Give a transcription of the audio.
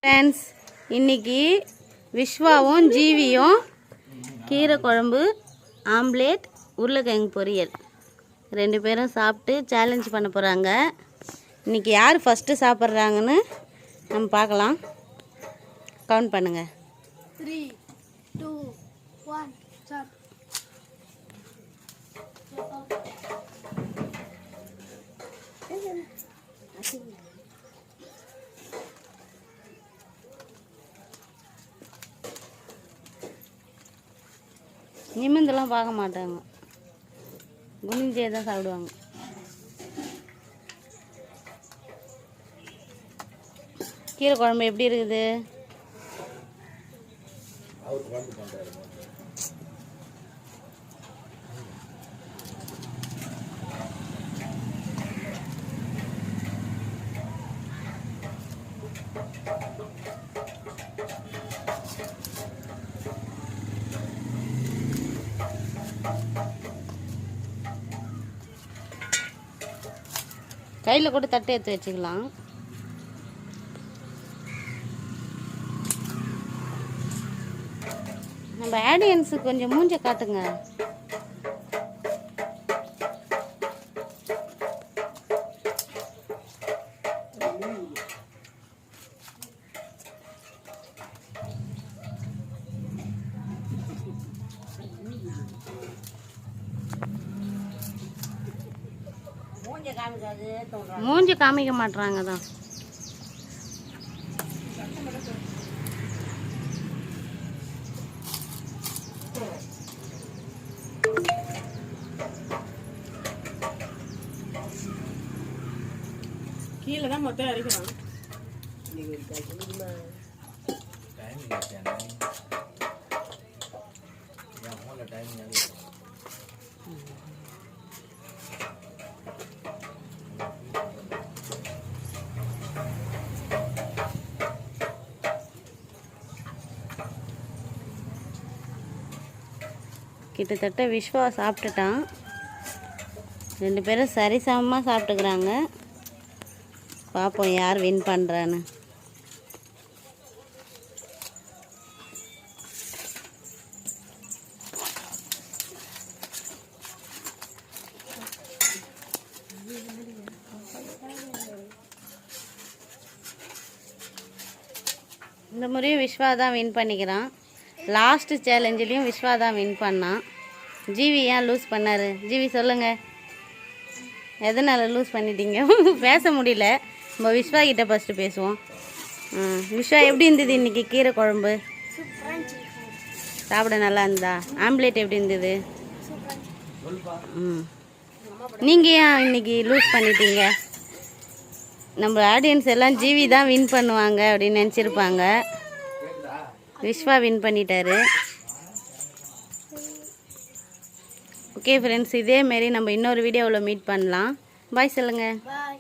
Friends, இன்னைக்கு விஸ்வாவும் ஜீவியும் கீரை குழம்பு, ஆம்லேட், உருளைக்கிழங்கு பொரியல் 2 பேரும் சாப்பிட்டு சேலஞ்ச் பண்ண போகிறாங்க. இன்றைக்கி யார் ஃபஸ்ட்டு சாப்பிட்றாங்கன்னு நம்ம பார்க்கலாம். கவுண்ட் பண்ணுங்கள். 3, 2, 1 start. நிமிந்தெல்லாம் பார்க்க மாட்டாங்க, குனிஞ்சே தான் சாப்பிடுவாங்க. கீரை குழம்பு எப்படி இருக்குது? கையில் கூட தட்டு எடுத்து வச்சுக்கலாம். நம்ம ஆடியன்ஸுக்கு கொஞ்சம் மூஞ்ச காட்டுங்க. மூஞ்சி காமிக்க மாட்டாங்க தான். கீழே தான் மொத்தம் அரைக்கிறோம். கிட்டத்தட்ட விஸ்வா சாப்பிட்டுட்டான். 2 பேரும் சரிசமமாக சாப்பிட்டுக்கிறாங்க. பார்ப்போம் யார் வின் பண்ணுறான்னு. இந்த முறையும் விஸ்வா தான் வின் பண்ணிக்கிறான். லாஸ்ட்டு சேலஞ்சிலையும் விஸ்வா தான் வின் பண்ணான். ஜீவி ஏன் லூஸ் பண்ணார்? ஜீவி சொல்லுங்கள், எதனால் லூஸ் பண்ணிட்டீங்க? பேச முடியல. நம்ம விஸ்வா கிட்ட ஃபஸ்ட்டு பேசுவோம். விஸ்வா எப்படி இருந்தது இன்றைக்கி கீரை குழம்பு? சாப்பிட நல்லா இருந்தா? ஆம்லேட் எப்படி இருந்தது? நீங்கள் ஏன் இன்றைக்கி லூஸ் பண்ணிட்டீங்க? நம்ம ஆடியன்ஸ் எல்லாம் ஜீவி தான் வின் பண்ணுவாங்க அப்படின்னு நினச்சிருப்பாங்க. விஸ்வா வின் பண்ணிட்டாரு. ஓகே ஃப்ரெண்ட்ஸ், இதேமாரி நம்ம இன்னொரு வீடியோவில் மீட் பண்ணலாம். பாய் சொல்லுங்கள். பாய்.